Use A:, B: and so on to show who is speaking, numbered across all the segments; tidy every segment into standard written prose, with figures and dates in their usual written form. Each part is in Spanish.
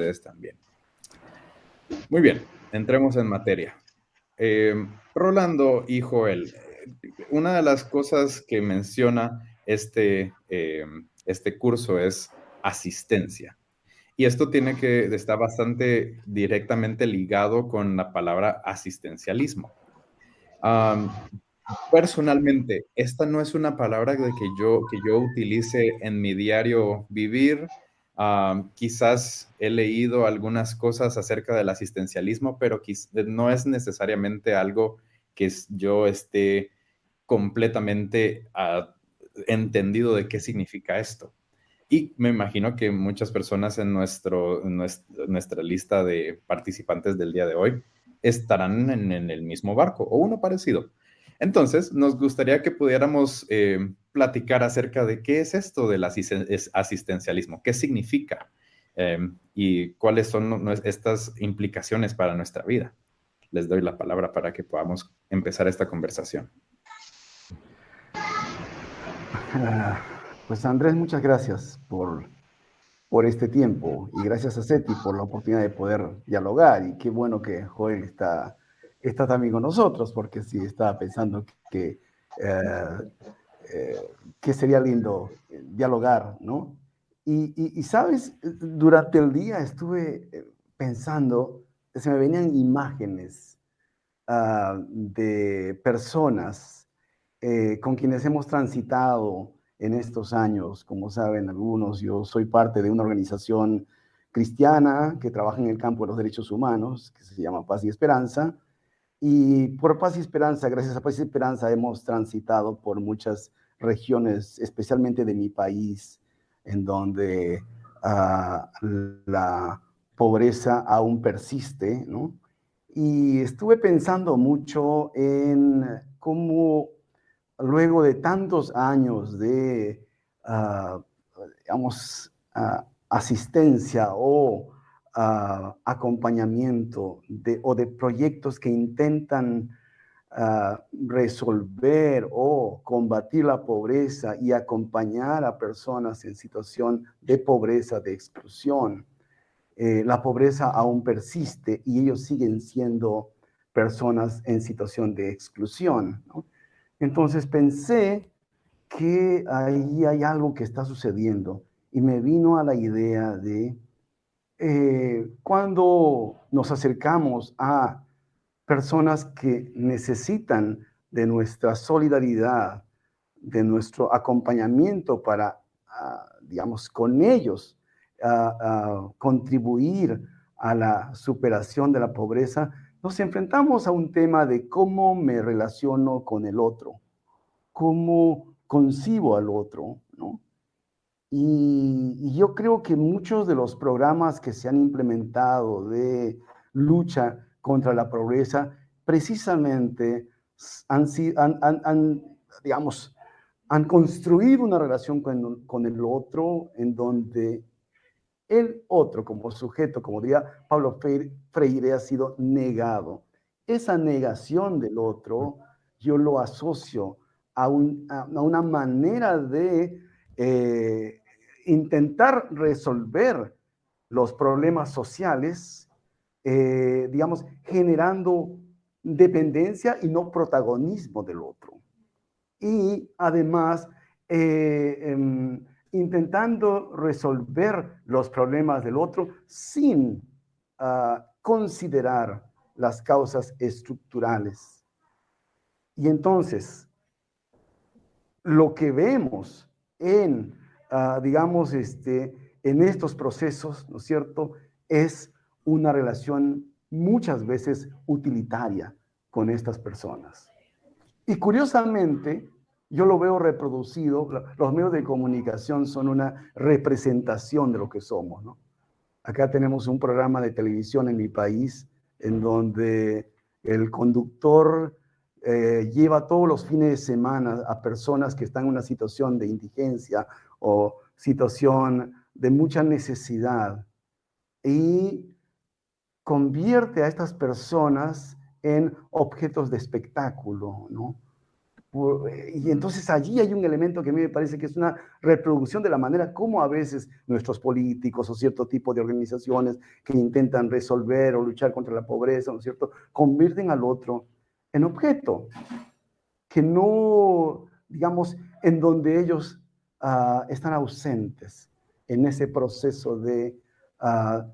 A: ustedes también. Muy bien, entremos en materia. Rolando y Joel, una de las cosas que menciona este curso es asistencia. Y esto está bastante directamente ligado con la palabra asistencialismo. Um, Personalmente, esta no es una palabra que yo utilice en mi diario vivir. Quizás he leído algunas cosas acerca del asistencialismo, pero no es necesariamente algo yo esté completamente entendido de qué significa esto. Y me imagino que muchas personas en nuestra lista de participantes del día de hoy estarán en el mismo barco o uno parecido. Entonces, nos gustaría que pudiéramos platicar acerca de qué es esto del asistencialismo, qué significa y cuáles son estas implicaciones para nuestra vida. Les doy la palabra para que podamos empezar esta conversación.
B: Pues Andrés, muchas gracias por este tiempo y gracias a Seti por la oportunidad de poder dialogar, y qué bueno que Joel está también con nosotros, porque sí estaba pensando que sería lindo dialogar, ¿no? Y sabes, durante el día estuve pensando, se me venían imágenes de personas con quienes hemos transitado en estos años. Como saben algunos, yo soy parte de una organización cristiana que trabaja en el campo de los derechos humanos, que se llama Paz y Esperanza. Y por Paz y Esperanza, gracias a Paz y Esperanza, hemos transitado por muchas regiones, especialmente de mi país, en donde la pobreza aún persiste, ¿no? Y estuve pensando mucho en cómo luego de tantos años de, digamos, asistencia o acompañamiento o de proyectos que intentan resolver o combatir la pobreza y acompañar a personas en situación de pobreza, de exclusión. La pobreza aún persiste y ellos siguen siendo personas en situación de exclusión, ¿no? Entonces pensé que ahí hay algo que está sucediendo y me vino a la idea de cuando nos acercamos a personas que necesitan de nuestra solidaridad, de nuestro acompañamiento para, digamos, con ellos contribuir a la superación de la pobreza, nos enfrentamos a un tema de cómo me relaciono con el otro, cómo concibo al otro, ¿no? Y yo creo que muchos de los programas que se han implementado de lucha contra la pobreza precisamente digamos, han construido una relación con el otro en donde el otro como sujeto, como diría Pablo Freire, ha sido negado. Esa negación del otro yo lo asocio a una manera de intentar resolver los problemas sociales, digamos, generando dependencia y no protagonismo del otro. Y además, intentando resolver los problemas del otro sin considerar las causas estructurales. Y entonces, lo que vemos en, digamos, en estos procesos, ¿no es cierto?, es una relación muchas veces utilitaria con estas personas. Y curiosamente, yo lo veo reproducido, los medios de comunicación son una representación de lo que somos, ¿no? Acá tenemos un programa de televisión en mi país en donde el conductor lleva todos los fines de semana a personas que están en una situación de indigencia o situación de mucha necesidad y convierte a estas personas en objetos de espectáculo, ¿no? Y entonces allí hay un elemento que a mí me parece que es una reproducción de la manera como a veces nuestros políticos o cierto tipo de organizaciones que intentan resolver o luchar contra la pobreza, ¿no es cierto?, convierten al otro en objeto, que no, digamos, en donde ellos están ausentes en ese proceso de, uh,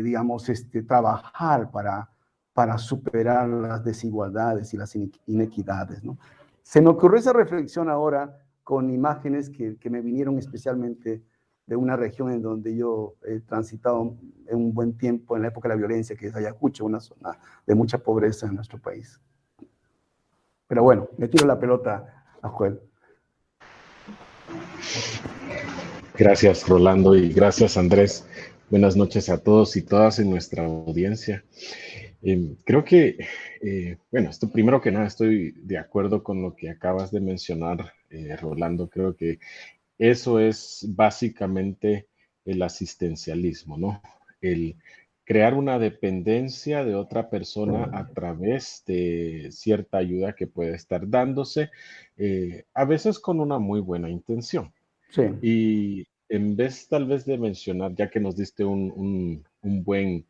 B: digamos, trabajar para superar las desigualdades y las inequidades, ¿no? Se me ocurrió esa reflexión ahora con imágenes que me vinieron especialmente de una región en donde yo he transitado en un buen tiempo en la época de la violencia, que es Ayacucho, una zona de mucha pobreza en nuestro país. Pero bueno, le tiro la pelota a Joel.
C: Gracias, Rolando, y gracias, Andrés. Buenas noches a todos y todas en nuestra audiencia. Creo que, bueno, esto primero que nada estoy de acuerdo con lo que acabas de mencionar, Rolando. Creo que eso es básicamente el asistencialismo, ¿no? El crear una dependencia de otra persona a través de cierta ayuda que puede estar dándose, a veces con una muy buena intención.
B: Sí.
C: Y en vez tal vez de mencionar, ya que nos diste un buen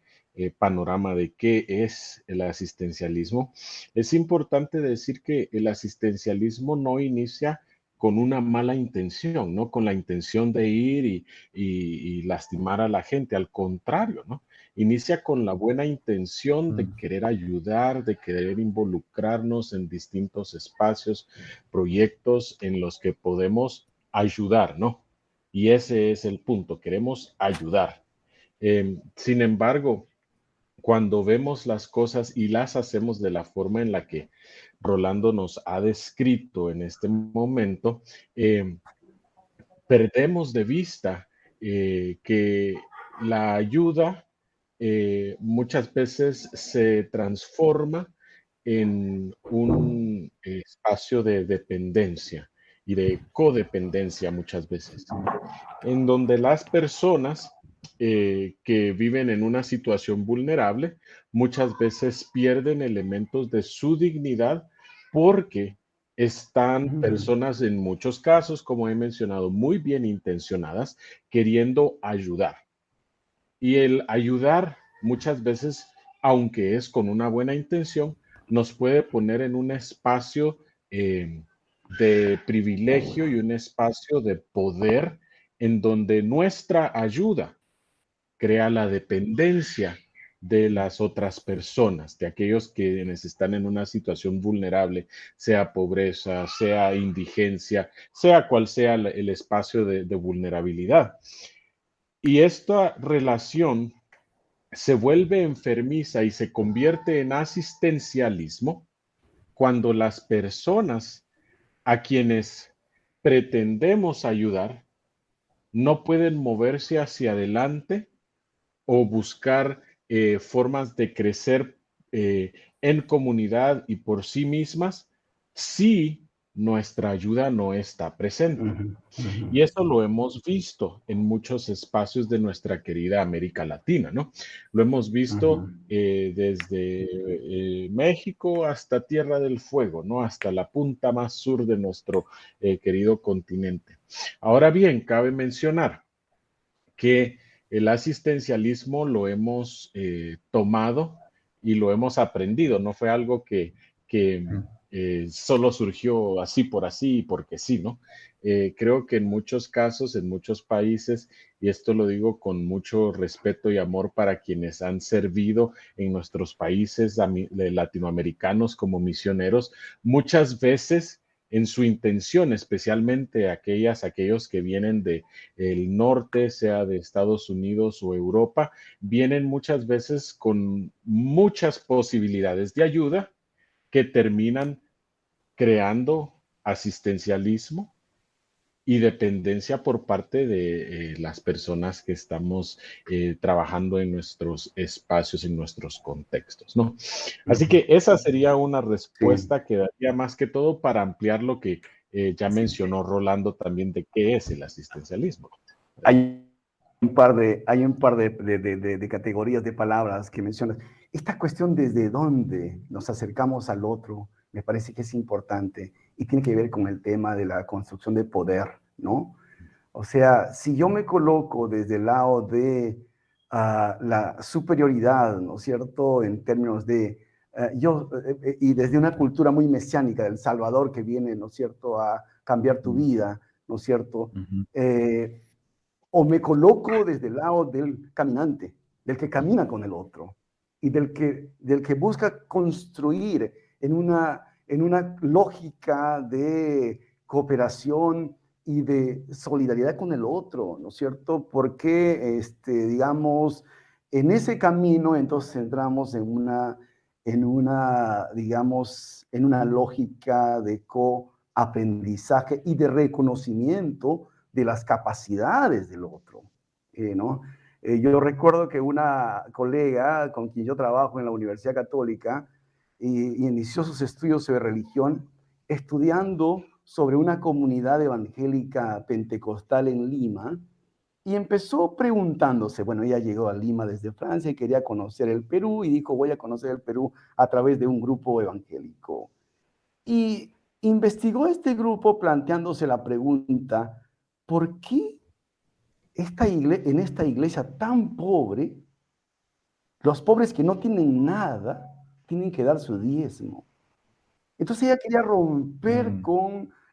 C: panorama de qué es el asistencialismo, es importante decir que el asistencialismo no inicia con una mala intención, ¿no? Con la intención de ir y lastimar a la gente, al contrario, ¿no? Inicia con la buena intención de querer ayudar, de querer involucrarnos en distintos espacios, proyectos en los que podemos ayudar, ¿no? Y ese es el punto, queremos ayudar. Sin embargo, cuando vemos las cosas y las hacemos de la forma en la que Rolando nos ha descrito en este momento, perdemos de vista que la ayuda muchas veces se transforma en un espacio de dependencia y de codependencia muchas veces, en donde las personas que viven en una situación vulnerable muchas veces pierden elementos de su dignidad porque están personas en muchos casos, como he mencionado, muy bien intencionadas, queriendo ayudar. Y el ayudar muchas veces, aunque es con una buena intención, nos puede poner en un espacio de privilegio y un espacio de poder en donde nuestra ayuda crea la dependencia de las otras personas, de aquellos quienes están en una situación vulnerable, sea pobreza, sea indigencia, sea cual sea el espacio de vulnerabilidad. Y esta relación se vuelve enfermiza y se convierte en asistencialismo cuando las personas a quienes pretendemos ayudar no pueden moverse hacia adelante o buscar formas de crecer en comunidad y por sí mismas si nuestra ayuda no está presente. Y eso lo hemos visto en muchos espacios de nuestra querida América Latina, ¿no? Lo hemos visto desde México hasta Tierra del Fuego, ¿no? Hasta la punta más sur de nuestro querido continente. Ahora bien, cabe mencionar que el asistencialismo lo hemos tomado y lo hemos aprendido, no fue algo que solo surgió así por así, porque sí, ¿no? Creo que en muchos casos, en muchos países, y esto lo digo con mucho respeto y amor para quienes han servido en nuestros países latinoamericanos como misioneros, muchas veces en su intención, especialmente aquellos que vienen de el norte, sea de Estados Unidos o Europa, vienen muchas veces con muchas posibilidades de ayuda que terminan creando asistencialismo y dependencia por parte de las personas que estamos trabajando en nuestros espacios, en nuestros contextos, ¿no? Así que esa sería una respuesta que daría más que todo para ampliar lo que ya mencionó Rolando también de qué es el asistencialismo.
B: Hay un par de categorías de palabras que mencionas. Esta cuestión desde dónde nos acercamos al otro me parece que es importante y tiene que ver con el tema de la construcción de poder, ¿no? O sea, si yo me coloco desde el lado de la superioridad, ¿no es cierto?, en términos de y desde una cultura muy mesiánica del Salvador que viene, ¿no es cierto?, a cambiar tu vida, ¿no es cierto?
A: Ujú.
B: O me coloco desde el lado del caminante, del que camina con el otro y del que busca construir en una lógica de cooperación y de solidaridad con el otro, ¿no es cierto? Porque, digamos, en ese camino entonces entramos digamos, en una lógica de coaprendizaje y de reconocimiento de las capacidades del otro, ¿no? Yo recuerdo que una colega con quien yo trabajo en la Universidad Católica y inició sus estudios sobre religión estudiando sobre una comunidad evangélica pentecostal en Lima y empezó preguntándose, bueno, ella llegó a Lima desde Francia y quería conocer el Perú y dijo, voy a conocer el Perú a través de un grupo evangélico. Y investigó este grupo planteándose la pregunta, ¿por qué en esta iglesia tan pobre, los pobres que no tienen nada, tienen que dar su diezmo? Entonces ella quería romper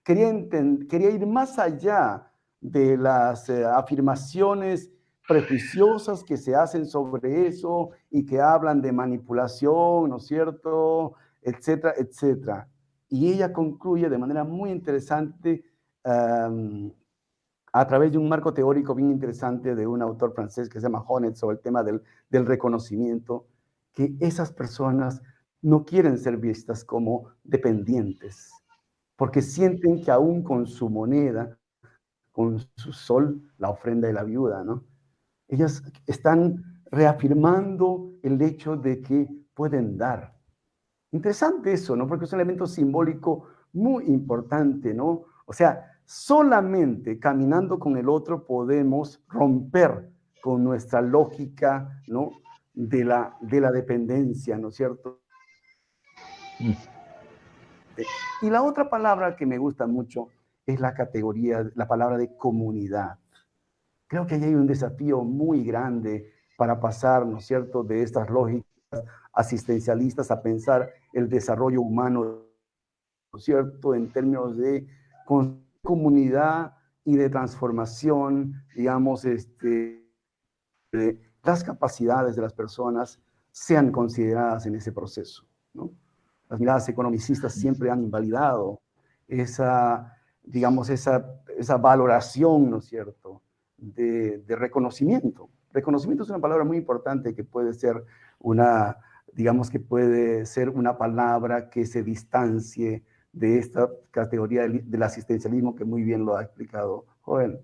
A: Mm,
B: quería ir más allá de las afirmaciones prejuiciosas que se hacen sobre eso y que hablan de manipulación, ¿no es cierto?, etcétera, etcétera. Y ella concluye de manera muy interesante um, a través de un marco teórico bien interesante de un autor francés que se llama Honneth sobre el tema del reconocimiento, que esas personas no quieren ser vistas como dependientes, porque sienten que aún con su moneda, con su sol, la ofrenda de la viuda, ¿no? Ellas están reafirmando el hecho de que pueden dar. Interesante eso, ¿no? Porque es un elemento simbólico muy importante, ¿no? O sea, solamente caminando con el otro podemos romper con nuestra lógica, ¿no?, de la dependencia, ¿no es cierto? Y la otra palabra que me gusta mucho es la palabra de comunidad. Creo que ahí hay un desafío muy grande para pasar, ¿no es cierto?, de estas lógicas asistencialistas a pensar el desarrollo humano, ¿no es cierto?, en términos de comunidad y de transformación, digamos, de las capacidades de las personas sean consideradas en ese proceso, ¿no? Las miradas economicistas siempre han invalidado digamos, esa valoración, ¿no es cierto?, de reconocimiento. Reconocimiento es una palabra muy importante que puede ser digamos que puede ser una palabra que se distancie de esta categoría del asistencialismo que muy bien lo ha explicado Joel.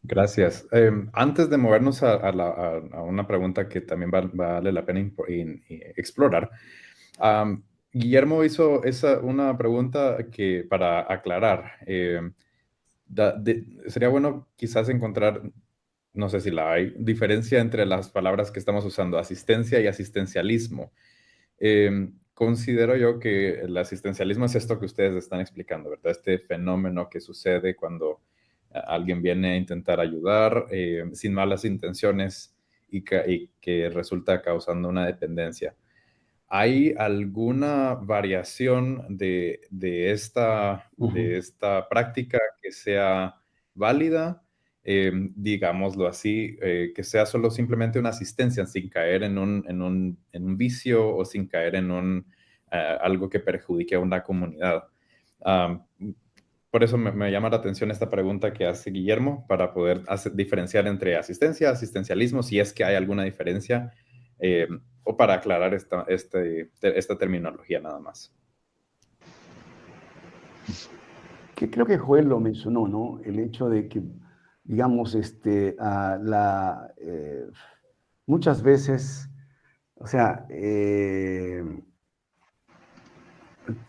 A: gracias. Antes de movernos a una pregunta que también vale la pena explorar, Guillermo hizo una pregunta que para aclarar. Sería bueno quizás encontrar, no sé si la hay, diferencia entre las palabras que estamos usando, asistencia y asistencialismo. Considero yo que el asistencialismo es esto que ustedes están explicando, ¿verdad? Este fenómeno que sucede cuando alguien viene a intentar ayudar sin malas intenciones y que resulta causando una dependencia. ¿Hay alguna variación de esta práctica que sea válida? Digámoslo así, que sea solo simplemente una asistencia sin caer en un vicio o sin caer en algo que perjudique a una comunidad. Am, por eso me llama la atención esta pregunta que hace Guillermo para poder diferenciar entre asistencia, asistencialismo, si es que hay alguna diferencia. eh, o para aclarar esta terminología nada más.
B: Que creo que Joel lo mencionó, ¿no? El hecho de que, digamos, muchas veces, o sea,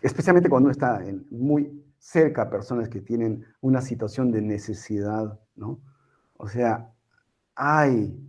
B: especialmente cuando uno está muy cerca a personas que tienen una situación de necesidad, ¿no? O sea, hay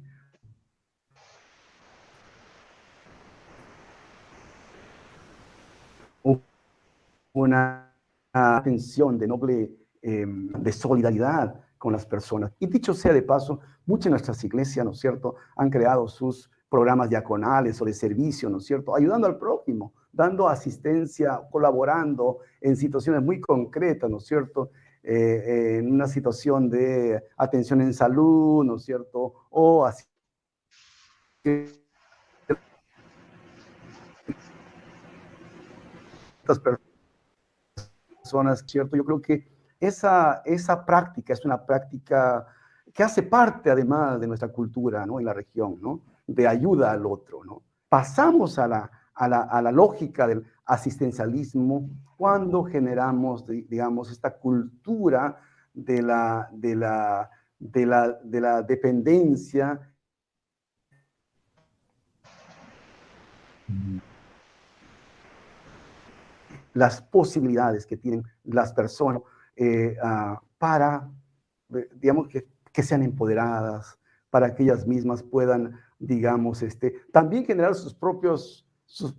B: una atención de noble, de solidaridad con las personas. Y dicho sea de paso, muchas de nuestras iglesias, ¿no es cierto?, han creado sus programas diaconales o de servicio, ¿no es cierto?, ayudando al prójimo, dando asistencia, colaborando en situaciones muy concretas, ¿no es cierto?, en una situación de atención en salud, ¿no es cierto?, o así personas, ¿cierto? Yo creo que esa práctica es una práctica que hace parte además de nuestra cultura, ¿no? En la región, ¿no? De ayuda al otro, ¿no? Pasamos a la lógica del asistencialismo cuando generamos, digamos, esta cultura de la dependencia, las posibilidades que tienen las personas para, digamos, que sean empoderadas, para que ellas mismas puedan, digamos, también generar digamos, sus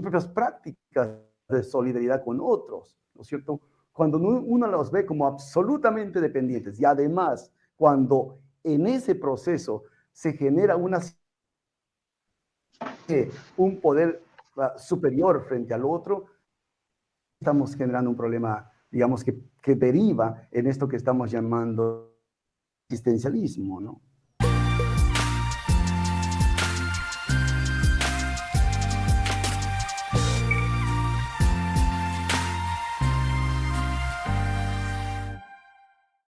B: propias prácticas de solidaridad con otros, ¿no es cierto? Cuando uno los ve como absolutamente dependientes y además cuando en ese proceso se genera un poder superior frente al otro, estamos generando un problema, digamos, que deriva en esto que estamos llamando existencialismo, ¿no?